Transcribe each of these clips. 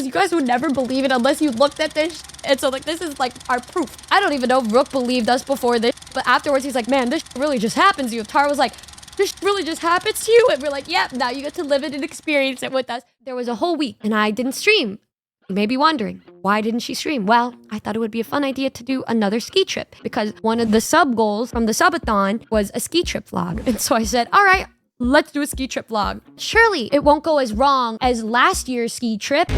because you guys would never believe it unless you looked at this. And so like, this is like our proof. I don't even know if Rook believed us before this, but afterwards he's like, man, this really just happens to you. Tara was like, this really just happens to you. And we're like, yep, now you get to live it and experience it with us. There was a whole week and I didn't stream. You may be wondering, why didn't she stream? Well, I thought it would be a fun idea to do another ski trip because one of the sub goals from the subathon was a ski trip vlog. And so I said, all right, let's do a ski trip vlog. Surely it won't go as wrong as last year's ski trip.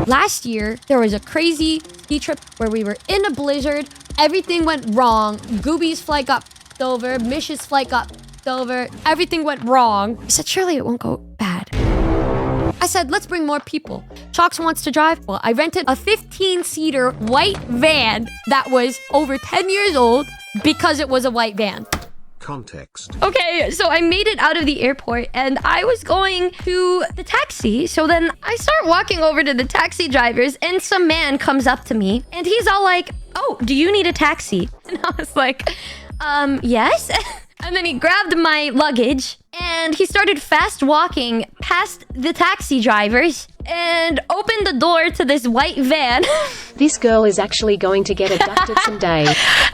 Last year, there was a crazy ski trip where we were in a blizzard. Everything went wrong. Gooby's flight got f***ed over. Mish's flight got f***ed over. Everything went wrong. I said, surely it won't go bad. I said, let's bring more people. Shox wants to drive. Well, I rented a 15-seater white van that was over 10 years old because it was a white van. Context. Okay, so I made it out of the airport and I was going to the taxi. So then I start walking over to the taxi drivers and some man comes up to me and he's all like, oh, do you need a taxi? And I was like, yes. And then he grabbed my luggage and he started fast walking past the taxi drivers and opened the door to this white van. This girl is actually going to get abducted someday.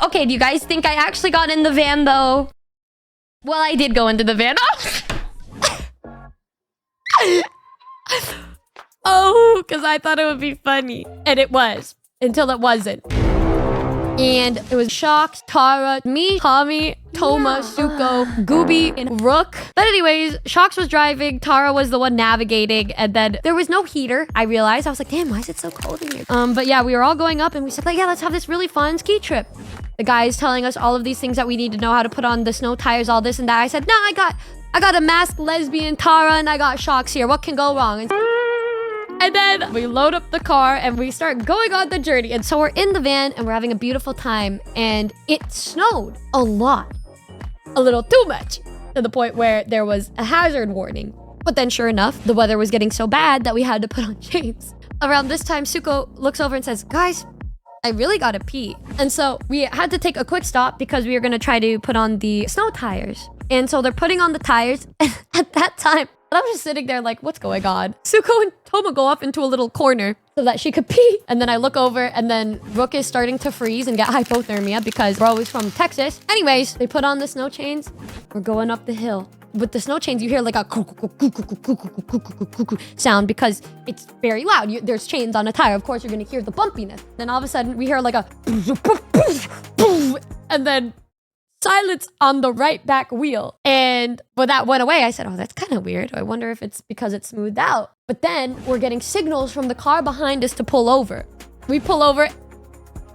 Okay, do you guys think I actually got in the van though? Well, I did go into the van. Oh, because I thought it would be funny. And it was, until it wasn't. And it was Shox, Tara, me, Tommy, Toma, Suko, Gooby, and Rook. But anyways, Shox was driving, Tara was the one navigating, and then there was no heater, I realized. I was like, damn, why is it so cold in here? But yeah, we were all going up and we said, like, yeah, let's have this really fun ski trip. The guy is telling us all of these things that we need to know, how to put on the snow tires, all this and that. I said, no, I got a masked lesbian Tara and I got Shox here. What can go wrong? And then we load up the car and we start going on the journey. And so we're in the van and we're having a beautiful time. And it snowed a lot. A little too much. To the point where there was a hazard warning. But then sure enough, the weather was getting so bad that we had to put on chains. Around this time, Suko looks over and says, guys, I really gotta pee. And so we had to take a quick stop because we were gonna try to put on the snow tires. And so they're putting on the tires. And at that time, I was just sitting there like, what's going on? Suko and Toma go off into a little corner so that she could pee. And then I look over and then Rook is starting to freeze and get hypothermia because we're always from Texas. Anyways, they put on the snow chains. We're going up the hill. With the snow chains, you hear like a sound because it's very loud. There's chains on a tire. Of course, you're going to hear the bumpiness. Then all of a sudden, we hear like a and then silence on the right back wheel. And when that went away, I said, oh, that's kind of weird. I wonder if it's because it smoothed out. But then we're getting signals from the car behind us to pull over. We pull over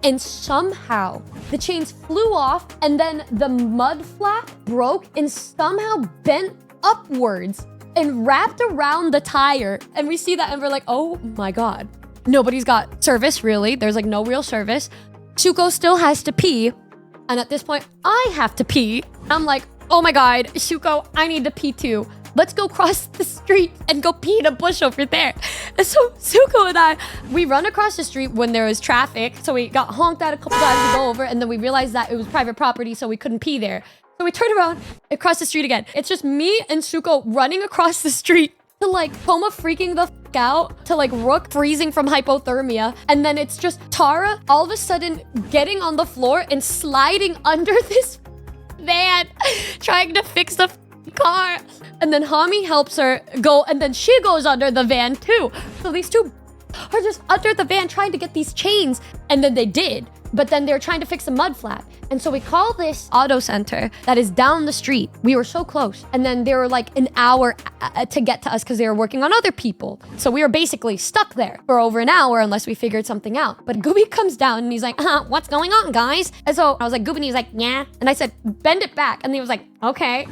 and somehow the chains flew off and then the mud flap broke and somehow bent upwards and wrapped around the tire. And we see that and we're like, oh my God. Nobody's got service, really. There's like no real service. Suko still has to pee. And at this point, I have to pee. I'm like, oh my God, Suko, I need to pee too. Let's go cross the street and go pee in a bush over there. And so Suko and I, we run across the street when there was traffic. So we got honked at a couple times to go over. And then we realized that it was private property, so we couldn't pee there. So we turned around and crossed the street again. It's just me and Suko running across the street to like Toma freaking the f out, to like Rook freezing from hypothermia. And then it's just Tara all of a sudden getting on the floor and sliding under this van, trying to fix the car. And then Hami helps her go, and then she goes under the van too. So these two are just under the van trying to get these chains. And then they did. But then they're trying to fix the mud flap. And so we call this auto center that is down the street. We were so close. And then they were like an hour to get to us because they were working on other people. So we were basically stuck there for over an hour unless we figured something out. But Gooby comes down and he's like, what's going on, guys? And so I was like, Gooby, and he's like, yeah. And I said, bend it back. And he was like, okay.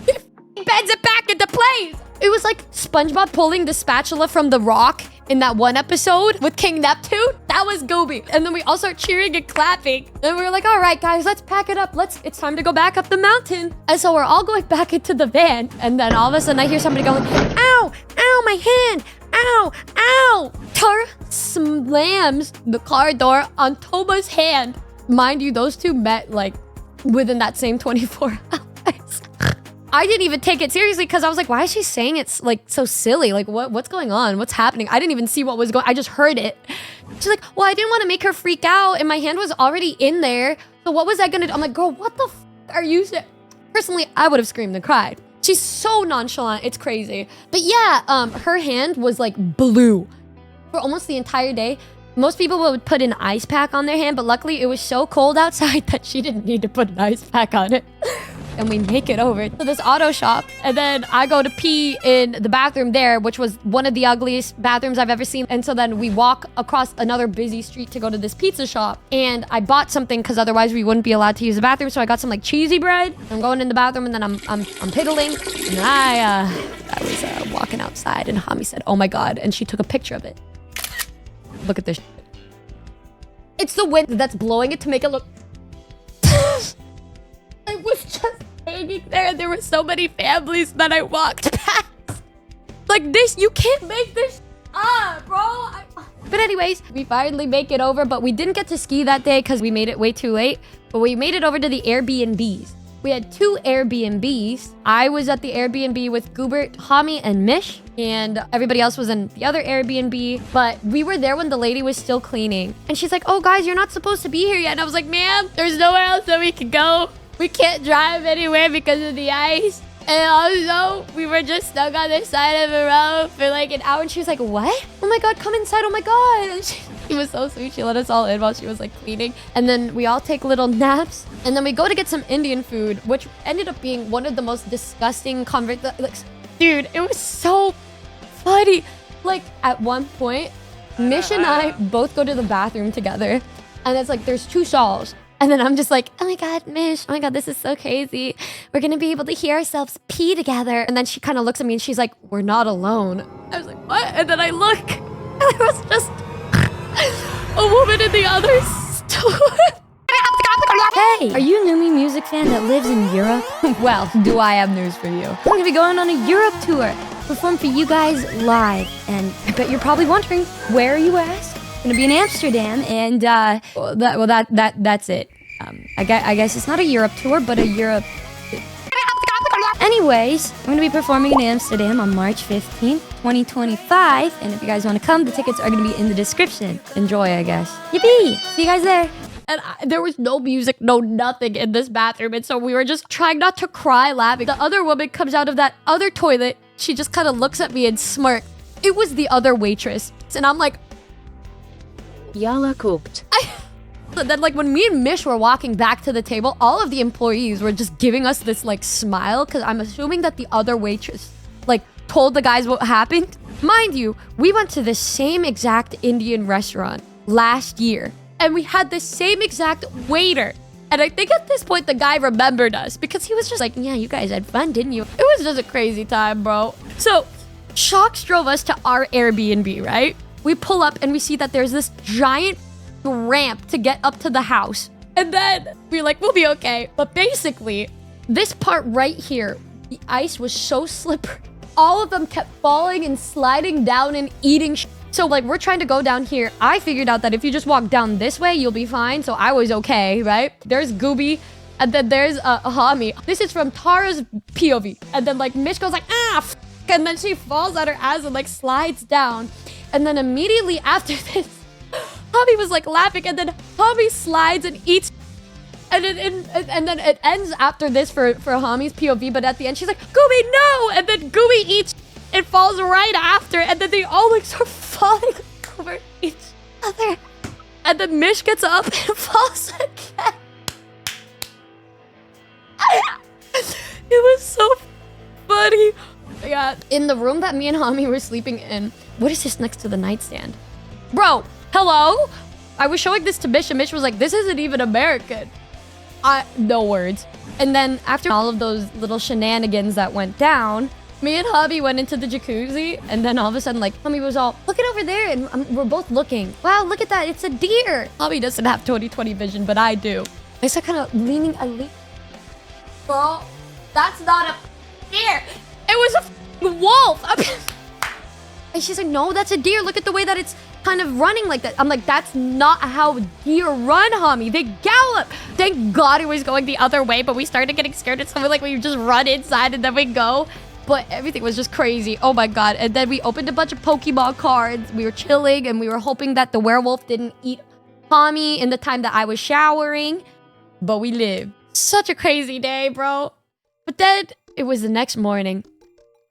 He bends it back into place. It was like SpongeBob pulling the spatula from the rock in that one episode with King Neptune. That was Gooby. And then we all start cheering and clapping. And we were like, all right, guys, let's pack it up. It's time to go back up the mountain. And so we're all going back into the van. And then all of a sudden I hear somebody going, ow, ow, my hand, ow, ow. Tara slams the car door on Toma's hand. Mind you, those two met like within that same 24 hours. I didn't even take it seriously because I was like, why is she saying it's like so silly? Like what's going on? What's happening? I didn't even see what was going on. I just heard it. She's like, well, I didn't want to make her freak out and my hand was already in there. So what was I gonna do? I'm like, girl, what the f are you saying? Personally, I would have screamed and cried. She's so nonchalant. It's crazy. But yeah, her hand was like blue for almost the entire day. Most people would put an ice pack on their hand, but luckily it was so cold outside that she didn't need to put an ice pack on it. And we make it over to this auto shop. And then I go to pee in the bathroom there, which was one of the ugliest bathrooms I've ever seen. And so then we walk across another busy street to go to this pizza shop. And I bought something because otherwise we wouldn't be allowed to use the bathroom. So I got some like cheesy bread. I'm going in the bathroom and then I'm piddling. And I was walking outside and Hami said, oh my God. And she took a picture of it. Look at this. It's the wind that's blowing it to make it look... I was just hanging there and there were so many families that I walked past. Like this, you can't make this up, bro. But anyways, we finally make it over, but we didn't get to ski that day because we made it way too late. But we made it over to the Airbnbs. We had 2 Airbnbs. I was at the Airbnb with Goobert, Hami, and Mish. And everybody else was in the other Airbnb. But we were there when the lady was still cleaning. And she's like, oh, guys, you're not supposed to be here yet. And I was like, ma'am, there's nowhere else that we can go. We can't drive anywhere because of the ice. And also, we were just stuck on the side of the road for like an hour. And she was like, what? Oh my God, come inside. Oh my God. And she was so sweet. She let us all in while she was like cleaning. And then we all take little naps. And then we go to get some Indian food, which ended up being one of the most disgusting dude, it was so funny. Like at one point, Mish and I both go to the bathroom together. And it's like, there's 2 stalls. And then I'm just like, oh my God, Mish, oh my God, this is so crazy. We're gonna be able to hear ourselves pee together. And then she kind of looks at me and she's like, we're not alone. I was like, what? And then I look, and there was just a woman in the other store. Hey, are you a Numi music fan that lives in Europe? Well, do I have news for you? I'm gonna be going on a Europe tour, perform for you guys live. And I bet you're probably wondering, where are you at? Gonna be in Amsterdam, and that's it. I guess it's not a Europe tour, but a Europe. Anyways, I'm gonna be performing in Amsterdam on March 15th, 2025, and if you guys want to come, the tickets are gonna be in the description. Enjoy, I guess. Yippee! See you guys there. And there was no music, no nothing in this bathroom. And so we were just trying not to cry laughing. The other woman comes out of that other toilet. She just kind of looks at me and smirks. It was the other waitress. And I'm like, Yalla cooked. But then like when me and Mish were walking back to the table, all of the employees were just giving us this like smile because I'm assuming that the other waitress like told the guys what happened. Mind you, we went to the same exact Indian restaurant last year and we had the same exact waiter. And I think at this point the guy remembered us because he was just like, yeah, you guys had fun, didn't you? It was just a crazy time, bro. So Shocks drove us to our Airbnb, right? We pull up and we see that there's this giant ramp to get up to the house. And then we're like, we'll be okay. But basically, this part right here, the ice was so slippery. All of them kept falling and sliding down and eating. So like we're trying to go down here. I figured out that if you just walk down this way, you'll be fine. So I was okay, right? There's Gooby. And then there's Hami. This is from Tara's POV. And then like Mish goes like, ah, and then she falls on her ass and like slides down. And then immediately after this, Hami was like laughing, and then Hami slides and eats. And then it ends after this for Hami's POV, but at the end she's like, Gooby, no! And then Gooby eats and falls right after, and then they all like start falling over each other. And then Mish gets up and falls again. It was so funny. Yeah, in the room that me and Hami were sleeping in, what is this next to the nightstand? Bro, hello? I was showing this to Mish and Mish was like, this isn't even American. No words. And then after all of those little shenanigans that went down, me and Hami went into the jacuzzi, and then all of a sudden, like, Hami was all, look it over there, and we're both looking. Wow, look at that, it's a deer. Hami doesn't have 20/20 vision, but I do. I start kind of leaning, Girl, that's not a deer. It was a wolf. And she's like, no, that's a deer. Look at the way that it's kind of running like that. I'm like, that's not how deer run, homie. They gallop. Thank God it was going the other way, but we started getting scared. It's something like we just run inside and then we go. But everything was just crazy. Oh my God. And then we opened a bunch of Pokemon cards. We were chilling and we were hoping that the werewolf didn't eat Tommy in the time that I was showering. But we lived. Such a crazy day, bro. But then it was the next morning.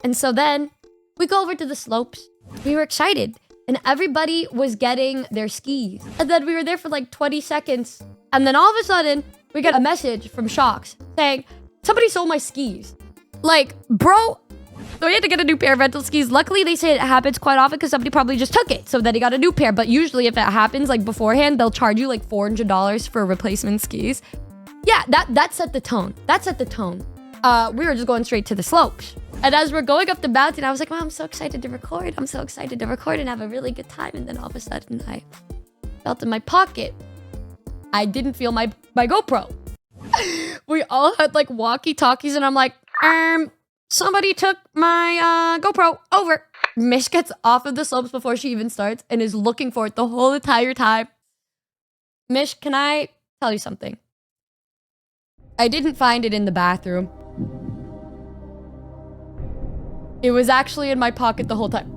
And so then we go over to the slopes. We were excited. And everybody was getting their skis. And then we were there for like 20 seconds. And then all of a sudden, we get a message from Shocks saying, somebody sold my skis. Like, bro, so we had to get a new pair of rental skis. Luckily, they say it happens quite often because somebody probably just took it. So then he got a new pair. But usually if it happens like beforehand, they'll charge you like $400 for replacement skis. Yeah, that set the tone. That set the tone. We were just going straight to the slopes. And as we're going up the mountain, I was like, wow, I'm so excited to record. I'm so excited to record and have a really good time. And then all of a sudden, I felt in my pocket. I didn't feel my GoPro. We all had like walkie-talkies and I'm like, somebody took my GoPro. Over. Mish gets off of the slopes before she even starts and is looking for it the whole entire time. Mish, can I tell you something? I didn't find it in the bathroom. It was actually in my pocket the whole time.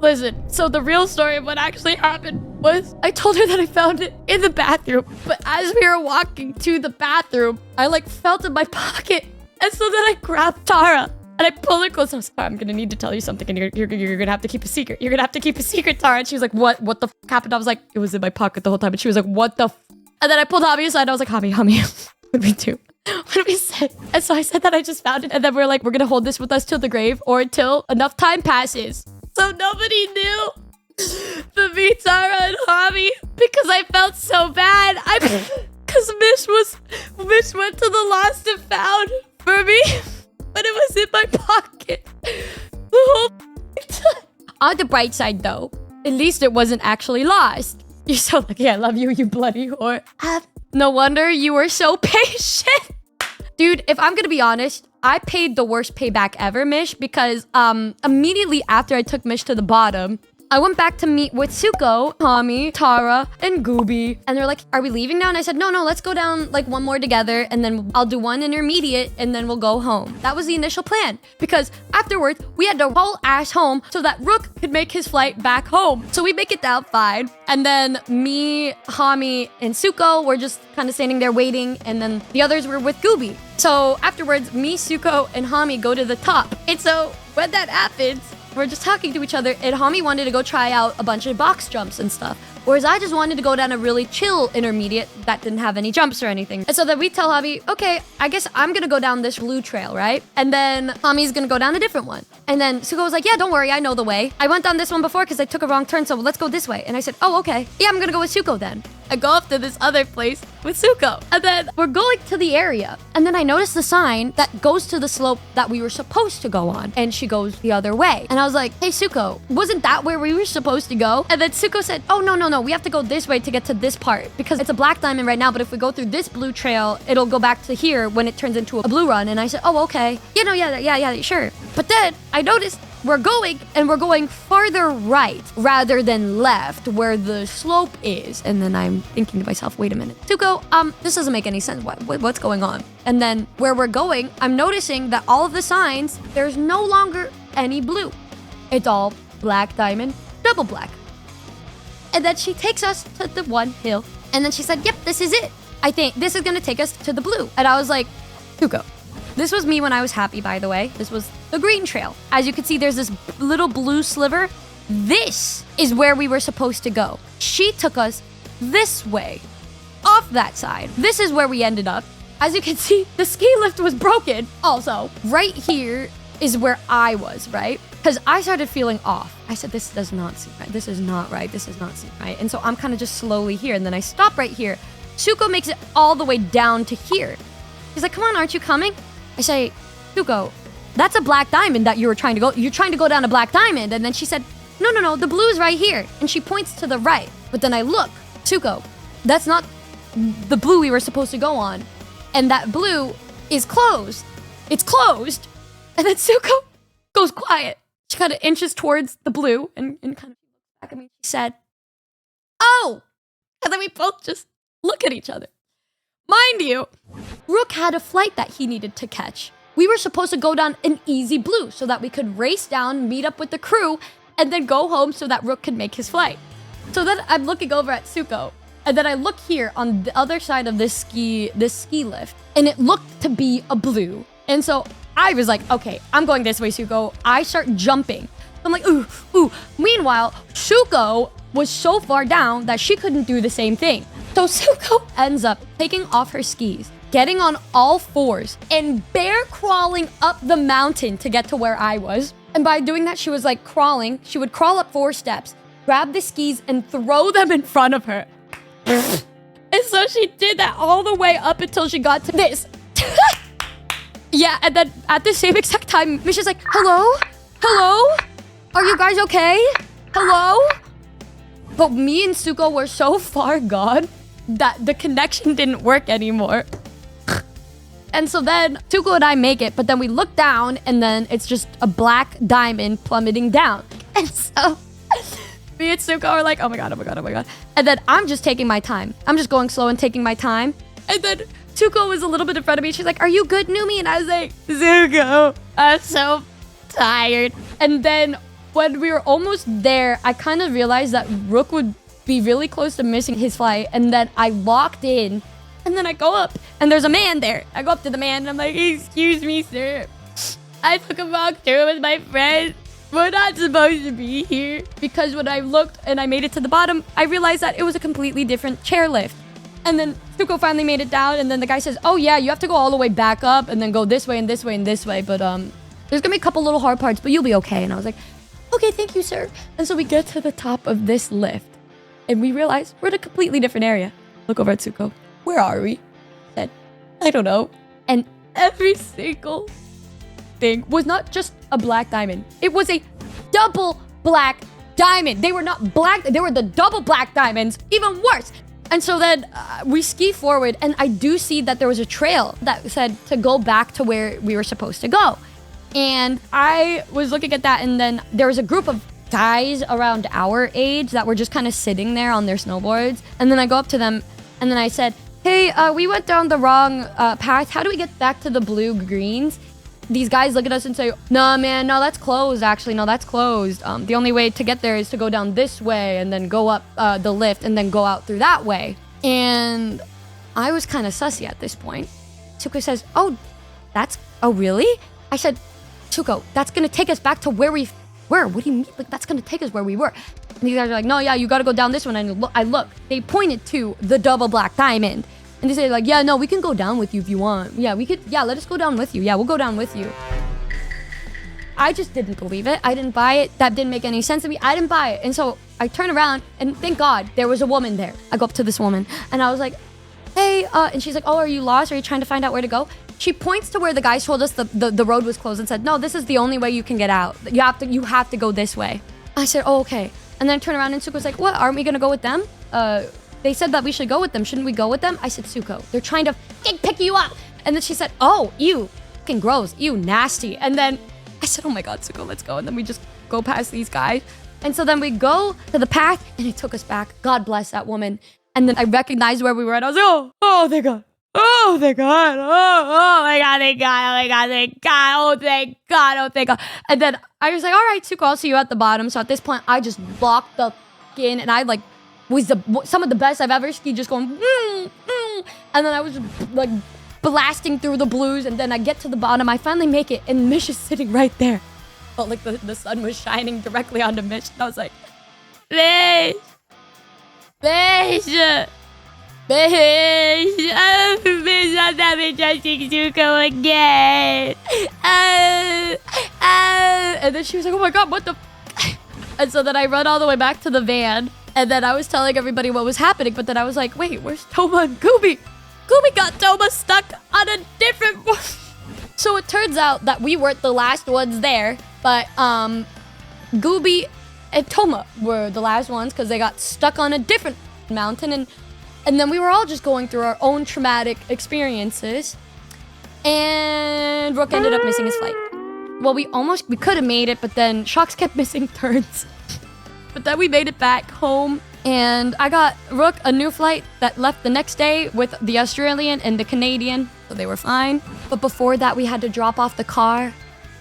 Listen, so the real story of what actually happened was I told her that I found it in the bathroom. But as we were walking to the bathroom, I like felt in my pocket. And so then I grabbed Tara and I pulled her close. I was like, I'm gonna need to tell you something and you're gonna have to keep a secret. You're gonna have to keep a secret, Tara. And she was like, what the f happened? I was like, it was in my pocket the whole time. And she was like, what the f? And then I pulled Hami aside and I was like, Hami, what do we do? What do we say? And so I said that I just found it. And then we're like, we're gonna hold this with us till the grave or until enough time passes. So nobody knew but me, Tara, and Hami because I felt so bad. Because Mish went to the lost and found for me, but it was in my pocket the whole time. On the bright side, though, at least it wasn't actually lost. You're so lucky. I love you, you bloody whore. No wonder you were so patient. Dude, if I'm gonna be honest, I paid the worst payback ever, Mish, because immediately after I took Mish to the bottom, I went back to meet with Suko, Hami, Tara, and Gooby. And they're like, are we leaving now? And I said, no, let's go down like one more together and then I'll do one intermediate and then we'll go home. That was the initial plan because afterwards we had to haul ass home so that Rook could make his flight back home. So we make it down fine. And then me, Hami, and Suko were just kind of standing there waiting. And then the others were with Gooby. So afterwards, me, Suko, and Hami go to the top. And so when that happens, we're just talking to each other, and Hami wanted to go try out a bunch of box jumps and stuff. Whereas I just wanted to go down a really chill intermediate that didn't have any jumps or anything. And so then we tell Hami, okay, I guess I'm gonna go down this blue trail, right? And then Hami's gonna go down a different one. And then Suko was like, yeah, don't worry, I know the way. I went down this one before because I took a wrong turn, so let's go this way. And I said, oh, okay. Yeah, I'm gonna go with Suko then. I go off to this other place with Suko. And then we're going to the area. And then I noticed the sign that goes to the slope that we were supposed to go on. And she goes the other way. And I was like, hey, Suko, wasn't that where we were supposed to go? And then Suko said, oh, no, we have to go this way to get to this part because it's a black diamond right now. But if we go through this blue trail, it'll go back to here when it turns into a blue run. And I said, oh, okay. Yeah, sure. But then I noticed we're going farther right rather than left where the slope is. And then I'm thinking to myself, wait a minute, Suko, this doesn't make any sense. What's going on? And then where we're going, I'm noticing that all of the signs, there's no longer any blue. It's all black diamond, double black. And then she takes us to the one hill. And then she said, yep, this is it. I think this is going to take us to the blue. And I was like, Suko. This was me when I was happy, by the way. This was the green trail. As you can see, there's this little blue sliver. This is where we were supposed to go. She took us this way, off that side. This is where we ended up. As you can see, the ski lift was broken. Also, right here is where I was, right? Because I started feeling off. I said, this does not seem right. This is not right. This does not seem right. And so I'm kind of just slowly here. And then I stop right here. Suko makes it all the way down to here. He's like, come on, aren't you coming? I say, Suko, that's a black diamond that you were trying to go. You're trying to go down a black diamond. And then she said, no, the blue is right here. And she points to the right. But then I look, Suko, that's not the blue we were supposed to go on. And that blue is closed. It's closed. And then Tsuko goes quiet. She kind of inches towards the blue and kind of looks back at me. She said, "Oh!" And then we both just look at each other. Mind you, Rook had a flight that he needed to catch. We were supposed to go down an easy blue so that we could race down, meet up with the crew, and then go home so that Rook could make his flight. So then I'm looking over at Tsuko, and then I look here on the other side of this ski lift, and it looked to be a blue. And so I was like, okay, I'm going this way, Tsuko. I start jumping. I'm like, ooh, ooh. Meanwhile, Tsuko was so far down that she couldn't do the same thing. So Tsuko ends up taking off her skis, getting on all fours, and bear crawling up the mountain to get to where I was. And by doing that, she was like crawling. She would crawl up 4 steps, grab the skis, and throw them in front of her. And so she did that all the way up until she got to this. Yeah, and then at the same exact time, Misha's like, hello? Hello? Are you guys okay? Hello? But me and Tsuko were so far gone that the connection didn't work anymore. And so then Tsuko and I make it, but then we look down and then it's just a black diamond plummeting down. And so me and Tsuko are like, oh my god, oh my god, oh my god. And then I'm just taking my time. I'm just going slow and taking my time. And then Tsuko was a little bit in front of me. She's like, are you good, Numi? And I was like, Tsuko, I'm so tired. And then when we were almost there, I kind of realized that Rook would be really close to missing his flight. And then I locked in. And then I go up, and there's a man there. I go up to the man, and I'm like, excuse me, sir. I took a walk through with my friend. We're not supposed to be here. Because when I looked and I made it to the bottom, I realized that it was a completely different chairlift. And then Tsuko finally made it down, and then the guy says, oh yeah, you have to go all the way back up, and then go this way and this way and this way. But there's gonna be a couple little hard parts, but you'll be okay. And I was like, okay, thank you, sir. And so we get to the top of this lift, and we realize we're in a completely different area. Look over at Tsuko. Where are we? Said, I don't know. And every single thing was not just a black diamond. It was a double black diamond. They were not black. They were the double black diamonds. Even worse. And so then we ski forward, and I do see that there was a trail that said to go back to where we were supposed to go. And I was looking at that, and then there was a group of guys around our age that were just kind of sitting there on their snowboards. And then I go up to them, and then I said, hey, we went down the wrong path. How do we get back to the blue greens? These guys look at us and say, nah, man, no, that's closed, actually. No, that's closed. The only way to get there is to go down this way and then go up the lift and then go out through that way. And I was kind of sussy at this point. Tsuko says, oh, really? I said, Tsuko, that's going to take us back to where we were. What do you mean? Like, that's going to take us where we were. And these guys are like, no, yeah, you got to go down this one. And I look. They pointed to the double black diamond. And they say like, yeah, no, we can go down with you if you want. Yeah, we could. Yeah, let us go down with you. Yeah, we'll go down with you. I just didn't believe it. I didn't buy it. That didn't make any sense to me. I didn't buy it. And so I turn around, and thank God there was a woman there. I go up to this woman, and I was like, hey, and she's like, oh, are you lost? Are you trying to find out where to go? She points to where the guys told us the road was closed and said, no, this is the only way you can get out. You have to go this way. I said, oh, okay. And then I turn around, and Tsuko's like, what? Aren't we going to go with them? They said that we should go with them. Shouldn't we go with them? I said, Tsuko, they're trying to pick you up. And then she said, oh, ew, fucking gross, ew, nasty. And then I said, oh my God, Tsuko, let's go. And then we just go past these guys. And so then we go to the path, and it took us back. God bless that woman. And then I recognized where we were, and I was like, oh, thank God. Oh, thank God. Oh my God, thank God. Oh my God, thank God. Oh, thank God. Oh, thank God. And then I was like, all right, Tsuko, I'll see you at the bottom. So at this point, I just locked the in, and I like was some of the best I've ever skied, just going, and then I was like blasting through the blues, and then I get to the bottom. I finally make it, and Mish is sitting right there. Felt like the sun was shining directly onto Mish, and I was like, Mish, I'm never trusting Tsuko again. And then she was like, oh my God, what the And so then I run all the way back to the van, and then I was telling everybody what was happening, but then I was like, wait, where's Toma and Gooby? Gooby got Toma stuck on a different one. So it turns out that we weren't the last ones there, but Gooby and Toma were the last ones because they got stuck on a different mountain, and then we were all just going through our own traumatic experiences. And Rook ended up missing his flight. Well, we could have made it, but then Shocks kept missing turns. But then we made it back home, and I got Rook a new flight that left the next day with the Australian and the Canadian, so they were fine. But before that, we had to drop off the car.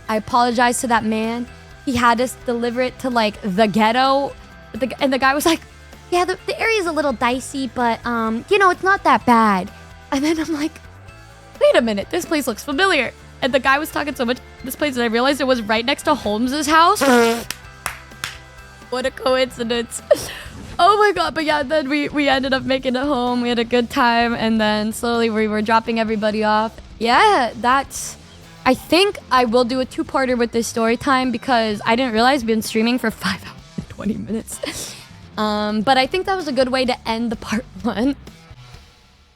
I apologized to that man. He had us deliver it to, like, the ghetto. And the guy was like, yeah, the area's a little dicey, but, you know, it's not that bad. And then I'm like, wait a minute, this place looks familiar. And the guy was talking so much this place that I realized it was right next to Holmes's house. What a coincidence. Oh my god. But yeah, then we ended up making it home. We had a good time. And then slowly we were dropping everybody off. Yeah, I think I will do a 2-parter with this story time because I didn't realize we've been streaming for 5 hours and 20 minutes. But I think that was a good way to end the part 1.